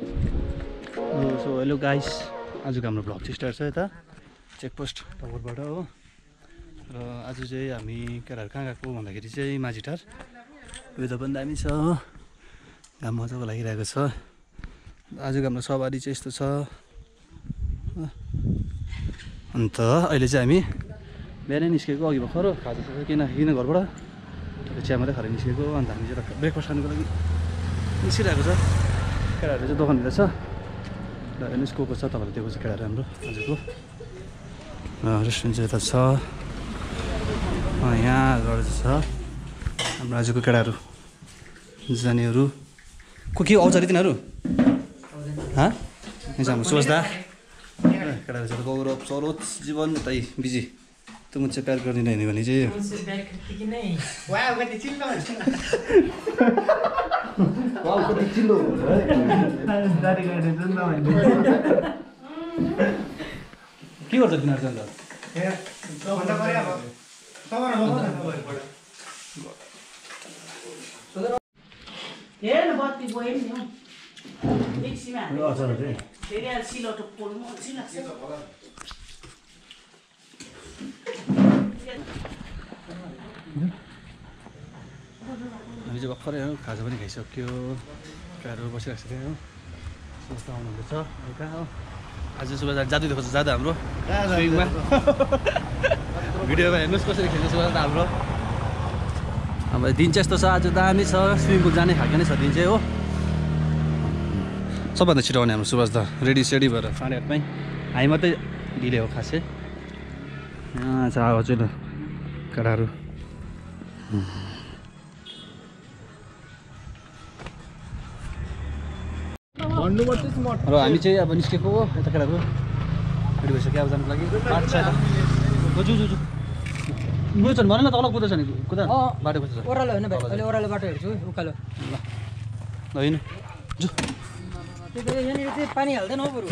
So hello guys, आजको हाम्रो vlog चाहिँ स्टार्ट छ यता चेकपोस्ट टपरबाट हो। र आज चाहिँ हामी केटाहरू कहाँ गएको भन्दाखेरि चाहिँ माझीटार। वेदर पनि दामी छ, घाम मजाको लागिरहेको छ। आजको हाम्रो सवारी चाहिँ यस्तो छ। अन्त अहिले चाहिँ हामी बिहानै निस्केको, अघि भर्खर खाजा किन घरबाट चिया मात्रै खाएर निस्केको। अन्त हामी चाहिँ ब्रेकफास्ट खानुको लागि निस्किरहेको छ। केटाहरू चाहिँ दोकानतिर छ र हेर्नुहोस् को छ, तपाईँलाई दिएको छ केटाहरू हाम्रो आजको। रेस्टुरेन्ट चाहिँ यता छ, यहाँ गरेर छ हाम्रो आजको केटाहरू जानेहरू। को के आउँछ अरे तिनीहरू? यहाँ चाहिँ हाम्रो सुवास दा केटाहरू छ। गौरव सरोज जीवन तै बिजी त मुझसे प्यार गर्दिन भने चाहिँ के गर्छ तिनीहरू चाहिँ? हामी चाहिँ भर्खरै हो खाजा पनि खाइसक्यो, केटाहरू बसिरहेको छ त्यहाँ हो। सुवास आउनुहुँदैछ कहाँ हो? आज सुवास जादु देखाउँछ जादु हाम्रो स्विङमा। भिडियोमा हेर्नुहोस् कसरी खेल्छ सुवास हाम्रो। अब दिन चाहिँ यस्तो छ, आज दामी छ, स्विमिङ पुल जाने खालको नै छ दिन चाहिँ हो। सबभन्दा छिटो आउने हाम्रो सुवास दा रेडी सेडी भएर 8:30मै। हामी मात्रै ढिले हो खासै। यहाँ चाहिँ आएको चाहिँ केटाहरू र हामी चाहिँ अब निस्केको हो यता केटाहरू रेडी भइसक्यो अब जानुको लागि। बाटो छ यता जु जु जु कुद्छ भने ल, तल कुद्छ नि कुदा बाटो कुद्छ ओह्रालो होइन भाइ, अहिले ओह्रालो बाटो हेर्छु उकालो ल होइन जु। त्यो त यहाँनिर चाहिँ पानी हाल्दैन हो बरु।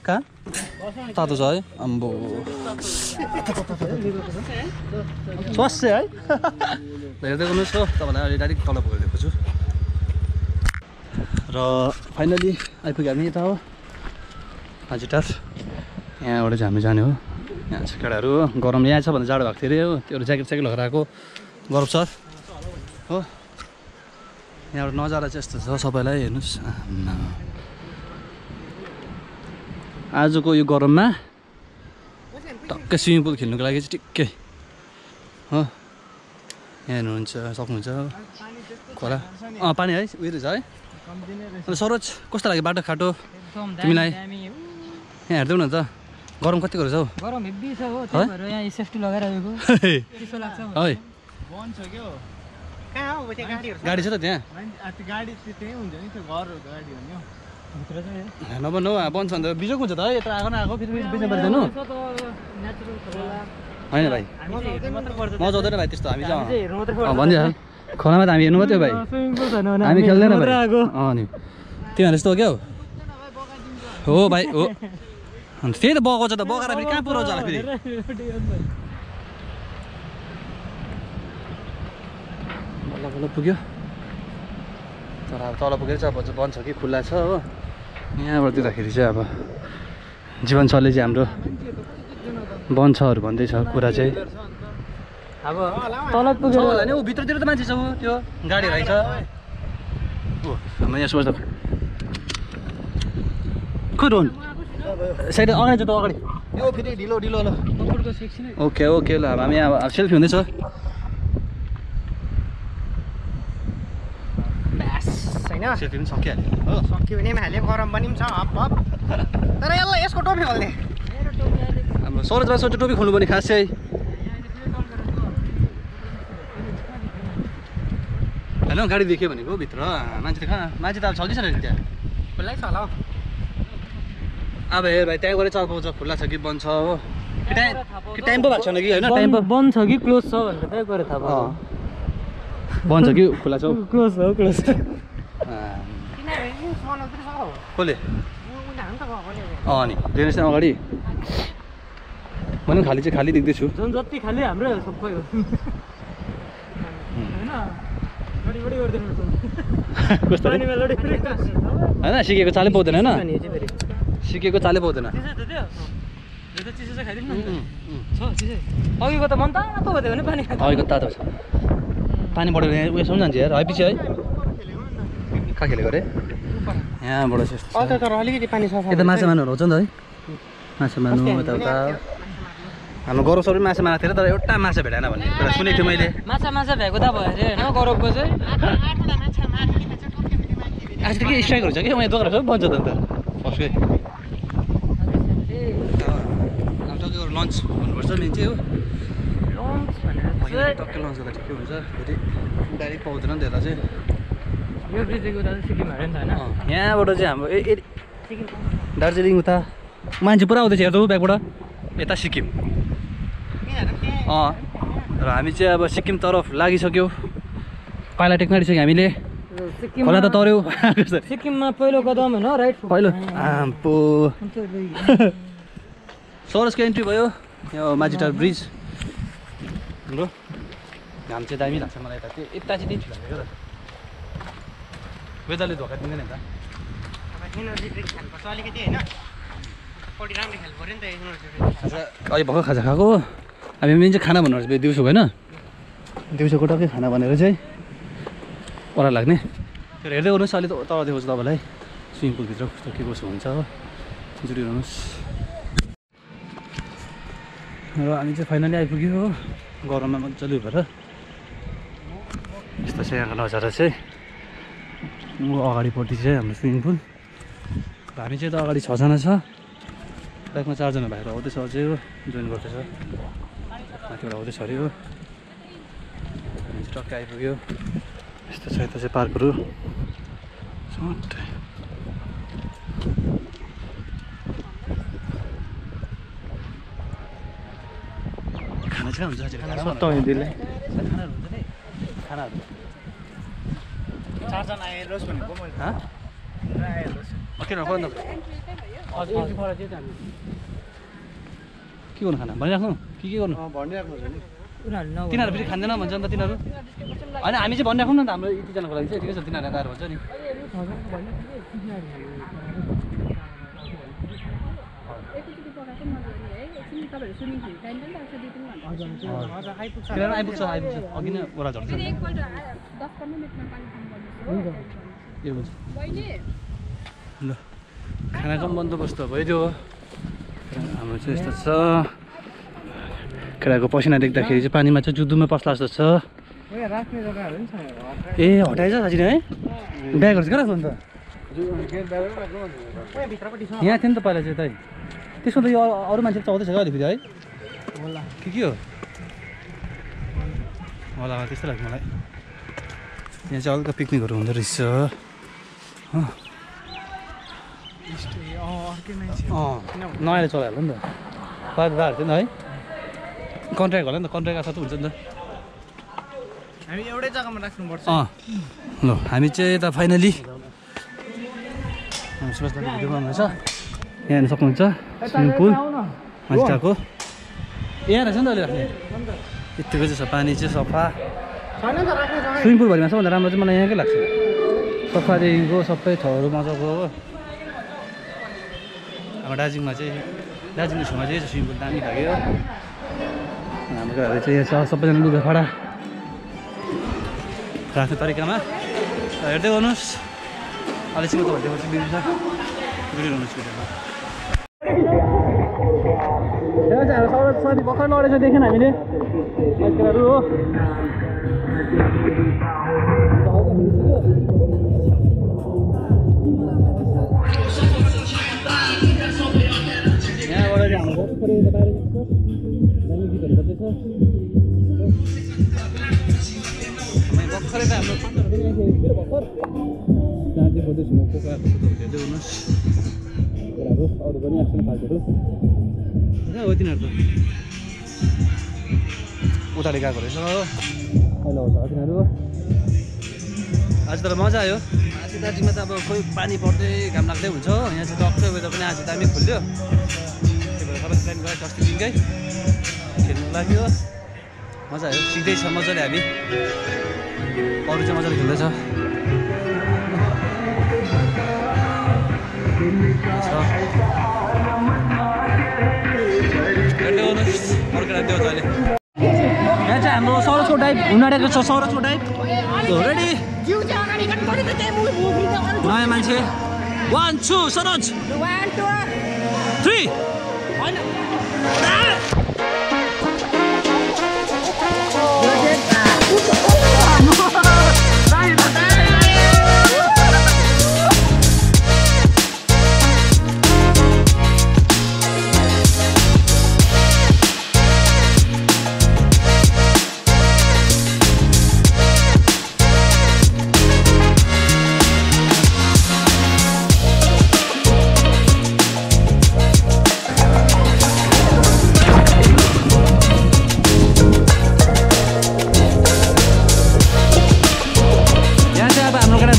कहाँ तातो छ है अम्बो स्वास्थ्य है। हेर्दै गर्नुहोस् हो, तपाईँलाई अहिले डाइरेक्ट तल पुगिदिएको छु। र फाइनली आइपुग्यो हामी यता हो माझीटार। यहाँबाट चाहिँ हामी जाने हो। यहाँ छ केटाहरू, गरम यहाँ छ भने जाडो भएको थियो अरे हो। त्यो ज्याकेट स्याकेट लगाएर आएको गरम छ हो। यहाँबाट नजारा चाहिँ यस्तो छ सबैलाई हेर्नुहोस्। आजको यो गरममा टक्कै स्विमिङ पुल खेल्नुको लागि चाहिँ ठिक्कै हो। यहाँ हेर्नुहुन्छ सक्नुहुन्छ खोला पानी है उयो रहेछ है। अन्त सरोज कस्तो लाग्यो बाटो खाटो तिमीलाई? यहाँ हेर्दै न त गरम कतिको रहेछ हौ? गरम हेभी छ हो, त्यही भएर यहाँ सेफ्टी लगाएर आएको चिसो लाग्छ है। बन्द छ के हो? कहाँ हो त्यो गाडीहरु? गाडी छ त त्यहाँ? गाडी त्यही हुन्छ नि, त्यो घर हो गाडी हो नि हो। भित्र चाहिँ नभन हौ बन्द छ भने त बिजोक हुन्छ त है। यता आएको न आएको फेरि बिचमा पर्दैन होइन भाइ, मजा आउँदैन भाइ त्यस्तो। हामी चाहिँ भनिदिइहाल खोलामा त हामी हेर्नु मात्रै हो भाइ, हामी खेल्दैन भाइ। नि तिमीहरू यस्तो हो क्या हो भाइ हो। अन्त त्यही त बगाउँछ त, बगाएर फेरि कहाँ पुऱ्याउँछ होला फेरि। बल्ल बल्ल पुग्यो तर अब तल पुगेर चाहिँ अब बन्द छ कि खुल्ला छ हो। यहाँबाट दिँदाखेरि चाहिँ अब जीवन सरले चाहिँ हाम्रो बन्द छहरू भन्दैछ कुरा चाहिँ। अब तल पुगेर होला नि ऊ भित्रतिर त मान्छे छ, ऊ त्यो गाडी रहेछ ऊ हाम्रो यहाँ सोच्दा खोइ रोन साइड अगाडि त अगाडि यो फेरि ढिलो ढिलो ल। ओके ओके ल हामी यहाँ सेल्फी हुँदैछ। सेल्फी पनि सकिहाल्यो हो। सक्यो भने पनि हाल्यो, गरम पनि छ हप हप। तर यसलाई यसको टोपी खोल्ने हाम्रो सरोजमा सोच टोपी खोल्नु पर्ने खास चाहिँ होइन। गाडी देख्यो भनेको भित्र मान्छे त कहाँ मान्छे त अब छ कि छैन त्यहाँ? खुल्लै छ होला हौ। अब हेर भाइ त्यहाँ गएर चाल पाउँछ खुल्ला छ कि बन्द छ हो। कि टाइम पो भएको छैन कि होइन? टाइम पो बन्द छ कि क्लोज छ भनेर त्यही गरे थाहा भयो। बन्द छ कि खुल्ला छ? क्लोज हो क्लोज। कसले? नि हेर्नुहोस् न अगाडि मैले खाली चाहिँ खाली देख्दैछु। झन् जति खाली हाम्रै हो सबै हो होइन? बढी बढी गर्दैन कस्तो पानीमा लडी फेरि होइन सिकेको चालै पाउँदैन होइन सिकेको चालै पाउँदैन चिसो चाहिँ खाइदिनु न छ चिसो अघिको त मन तातो भयो भने पानी अघिको तातो छ पानी बढेर यहाँ उयोसम्म जान्छ यार है पछि है कहाँ खेलेको अरे यहाँबाट चाहिँ तर अलिकति पानी सफा यता माछा मार्नुहरू आउँछ नि त है माछा मार्नु यताउता हाम्रो गौरव सबै माछा मारेको थियो तर एउटा माछा भेटेन भन्ने कुरा सुनेको थिएँ मैले माछा भ्याएको त भयो अरे होइन गौरवको चाहिँ आज त के स्ट्राइकहरू छ कि यहाँ दोकानहरू सबै बन्छ त अन्त फर्स्टकै लन्च भन्नुपर्छ मेन चाहिँ हो टक्कै लन्च गर्दा ठिकै हुन्छ फेरि डाइरेक्ट पाउँदैन नि त्यता चाहिँ यो ब्रिजदेखि उता चाहिँ सिक्किम हाल्यो नि त होइन यहाँबाट चाहिँ हाम्रो दार्जिलिङ उता मान्छे पुरा आउँदैछ हेर्नु ब्यागबाट यता सिक्किम र हामी चाहिँ अब सिक्किम तरफ लागिसक्यो पाइला टेक्न आँटिसक्यो हामीले खोला त तर्यो सिक्किममा पहिलो कदम होइन राइट पहिलो आम्पो सरोजको एन्ट्री भयो यो माझीटार ब्रिज हाम्रो घाम चाहिँ दामी लाग्छ मलाई यता यता चाहिँ त्यही ठुलो लाग्यो त वेदरले धोका दिँदैन नि त अलिकति होइन पौडी राम्रो खेल्नु पऱ्यो नि त अहिले भर्खर खाजा खाएको हामी मेन चाहिँ खाना भन्नु पर्छ दिउँसोको होइन दिउँसोको टक्कै खाना भनेर चाहिँ ओह्रालो लाग्ने त्यो हेर्दै गर्नुहोस् अहिले त तल देखाउँछु तपाईँलाई स्विमिङ पुलभित्र कस्तो के कसो हुन्छ हो जुडिरहनुहोस् र हामी चाहिँ फाइनली आइपुग्यो हो गरममा मजाले भएर यस्तो चाहिँ यहाँको नजारा चाहिँ अगाडिपट्टि चाहिँ हाम्रो स्विमिङ पुल हामी चाहिँ त अगाडि 6 जना छ बाइकमा 4 जना भाइहरू आउँदैछ अझै हो जोइन गर्दैछ माथिबाट आउँदैछ अरे हो हामी चाहिँ टक्कै आइपुग्यो यस्तो छ यता चाहिँ पार्कहरू खाना चाहिँ हुन्छ खानाहरू 4 जना आइरोस् भनेको मैले के गर्नु खाना भनिराख्नु के गर्नु तिनीहरू फेरि खाँदैन भन्छ नि त तिनीहरू होइन हामी चाहिँ भनिराखौँ न त हाम्रो यतिजनाको लागि चाहिँ ठिकै छ तिनीहरू आएर भन्छ नि आइपुग्छ अघि नै ओह्रालो झर्छ ए हुन्छ ल खानाको पनि बन्दोबस्त भइदियो हाम्रो चाहिँ यस्तो छ केटाको पसिना देख्दाखेरि चाहिँ पानीमा चाहिँ जुद्दुमा पस्ला जस्तो छ ए हटाएछ साँच्ची नै है ब्यागहरू चाहिँ कहाँ राख्नु त यहाँ थियो नि त पहिला चाहिँ तै त्यसमा त यो अरू मान्छे चलाउँदैछ क्या अहिले फेरि है के हो होला त्यस्तो लाग्छ मलाई यहाँ चाहिँ हल्का पिकनिकहरू हुँदो रहेछ नयाँले चलाइहाल्यो नि त दादाहरू थियो नि है कन्ट्र्याक्ट होला नि त कन्ट्र्याक्ट साथ हुन्छ नि त हामी एउटै जग्गामा राख्नुपर्छ ल हामी चाहिँ यता फाइनली सुरज दाजु भिडियो बनाउनुहुन्छ यहाँ हेर्न सक्नुहुन्छ स्विमिङ पुल मान्छेको यहाँ रहेछ नि त अहिले राख्ने यतिको चाहिँ छ पानी चाहिँ सफा स्विमिङ पुलभरिमा सबभन्दा राम्रो चाहिँ मलाई यहाँकै लाग्छ सफादेखिको सबै ठाउँहरू मजाको हो अब दार्जिलिङमा चाहिँ दार्जिलिङ छेउमा चाहिँ स्विमिङ पुल दामी लाग्यो हाम्रो घरहरू चाहिँ यहाँ छ सबैजना लुगाफाटा राख्ने तरिकामा हेर्दै गर्नुहोस् अहिले चाहिँ म तपाईँहरू देखाउँछु भिडियो छ भिडियो गर्नुहोस् भिडियोमा यहाँ चाहिँ हाम्रो सबै भर्खर लडेछ देखेन हामीले मान्छेहरू हो यहाँबाट चाहिँ हाम्रो भर्खरै यता बाहिर दामी गीतहरू बज्दैछ भर्खरै त हाम्रो पात्रहरू पनि आइसकेको भर्खर जहाँ चाहिँ खोज्दैछु म कोका फोटोहरू हेर्दै गर्नुहोस् कुराहरू अरू पनि आएको छ फाल्टुहरू कहाँ हो तिनीहरू त उताले गएको रहेछ अहिले आउँछ तिनीहरू आज तर मजा आयो आज दार्जिलिङमा त अब खोइ पानी पर्दै घाम लाग्दै हुन्छ हो यहाँ चाहिँ टक्कै वेदर पनि आज दामी खोल्यो त्यही भएर सबै प्लान गरेको अस्तिदेखिकै खेल्नु लाग्यो मजा आयो सिक्दैछ मजाले हामी अरू चाहिँ मजाले खेल्दैछ यहाँ चाहिँ हाम्रो सरोजको टाइप हुन आँटेको छ सरोजको टाइप रेडी नयाँ मान्छे 1 2 सरोज 1 2 3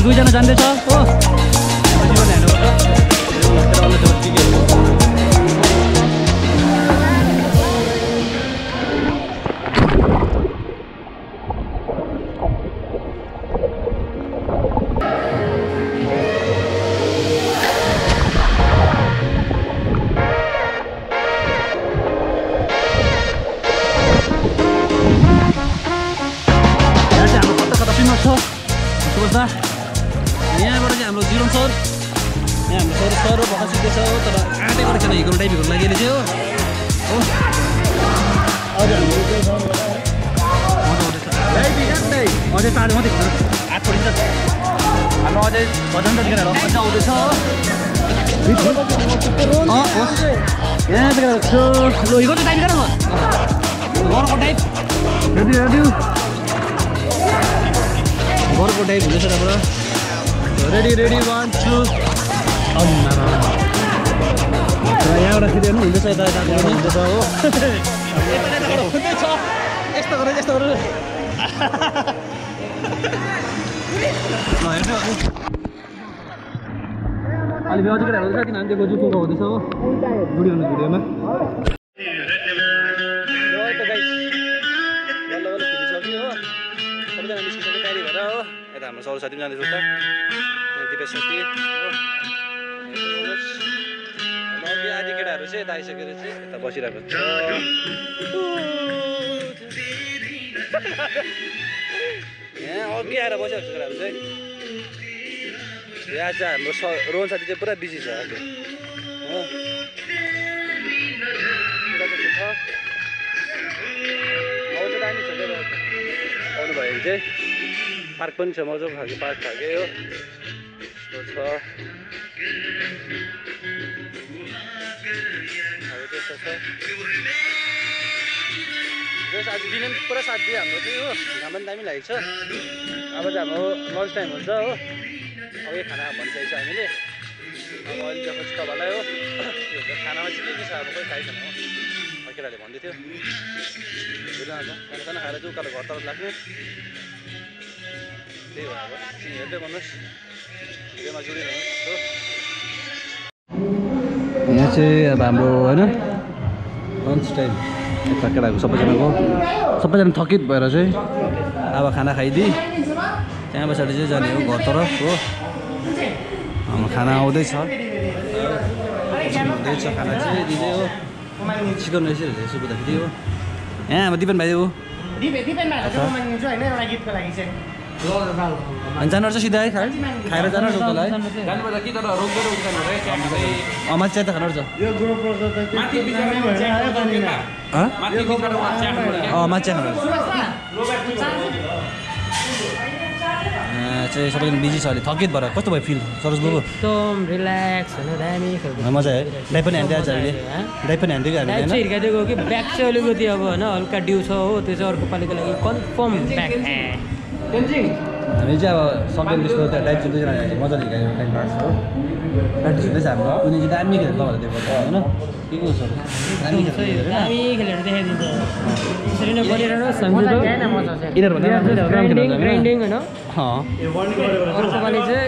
दुईजना जान्दैछ हो जीवन हेर्नुपर्छ यहाँबाट चाहिँ हाम्रो जिरोन सर यहाँ हाम्रो सर भर्खर सिक्दैछ हो तर आँटै गरेको छैन हिँड्नु टाइप हिँड्नु लागि चाहिँ हो अझै साढे मात्रै हात पढिन्छ हाम्रो अझै भजन त केटाहरू अझै आउँदैछ हो यहाँ लो हिँड्नु टाइप गर घरको टाइप रेडी रेडी घरको टाइप हुँदैछ राम्रो रेडी रेडी 1 2 यहाँबाट फेरि हेर्नु हुँदैछ यता यता हुँदैछ हो यस्तो गरेर यस्तो गरेर अलि अझै केटाहरू हुँदैछ किनभने त्यो जुटोको हुँदैछ हो भिडियोमा बल्ल बल्ल खिचिसक्यो हो सबैजना निस्किसक्यो तयारी भएर हो यता हाम्रो सर साथी पनि जाँदैछ उता दिपेश साथी हो अघि आदि केटाहरू चाहिँ यता आइसकेर चाहिँ यता बसिरहेको छ यहाँ अघि आएर बसिरहेको छ केटाहरू चाहिँ यहाँ चाहिँ हाम्रो रोहन साथी चाहिँ पुरा बिजी छ अहिले हो अब चाहिँ दामी छ आउनु भयो भने चाहिँ पार्क पनि छ मजाको खालको पार्क खालके हो त्यस्तो छ आज दिन पनि पुरा साथ दियो हाम्रो चाहिँ हो घाम पनि दामी लागेको छ अब चाहिँ हाम्रो लन्च टाइम हुन्छ हो अघि खाना भनिसकेको छ हामीले अब अहिले चाहिँ खोज्छ तपाईँलाई हो खानामा चाहिँ के छ अब कोही खाइछैन हो केटाले भन्दै थियो खाना खाएर चाहिँ उकालो घर तर्फ लाग्ने त्यही हो अब हेर्दै गर्नुहोस् भिडियोमा जोडिरहनुहोस् हो यहाँ चाहिँ अब हाम्रो होइन लन्च टाइम यता केटाको सबैजना थकित भएर चाहिँ अब खाना खाइदिई त्यहाँ पछाडि चाहिँ जाने हो घर तरफ हो हाम्रो खाना आउँदैछ खाना चाहिँ दिँदै हो चिकन रहेछ यसो बुझ्दाखेरि हो यहाँ अब दिपेन भाइ हो अनि जानुपर्छ सिधा है खाएर जानुपर्छ उतालाई माथि चिया त खानुपर्छ माथि चिया खानुपर्छ चाहिँ सबैजना बिजी छ अहिले थकित भएर कस्तो भयो फिल सरोज बाबु एकदम रिल्याक्स होइन दामी खालको मजा आयो डाइ पनि हान्दै आज हामीले डाइ पनि हान्दै हामीले हिर्काइदिएको कि ब्याग चाहिँ अलिकति अब होइन हल्का ड्यु छ हो त्यो चाहिँ अर्को पालिको लागि कन्फर्म ब्याग हामी चाहिँ अब सक्दैन त्यस्तो त्यहाँ डाइभ जुन मजाले हिँड्यो टाइम पास हो प्र्याक्टिस हुँदैछ हाम्रो उनी चाहिँ दामी खेलेर तपाईँहरूले त्यो गर्छ होइन के को छ दामी खेलेर देखाइदिन्छ यसरी नै गरिरहनु ग्राइन्डिङ होइन अर्को पालि चाहिँ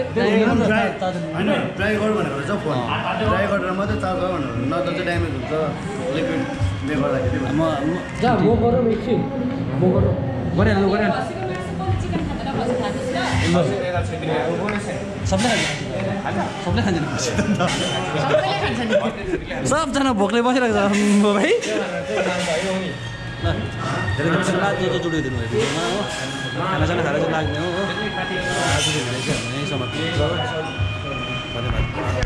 ड्राई गर भनेको चाहिँ फोन ड्राई गरेर मात्रै चार्ज गर भनेर नत्र चाहिँ ड्यामेज हुन्छ लिक्विडले गर्दाखेरि जा म गरौँ एकछिन म गरौँ गरिहाल्नु सबले खान्छ नि सबजना भोकले बसिरहेको छ भाइ ल धेरै दिनपछि लाग्दो त जोडिदिनु भयो भिडियोमा हो खानासाना खाएर चाहिँ लाग्ने हो आज चाहिँ समाप्त हुन्छ धन्यवाद।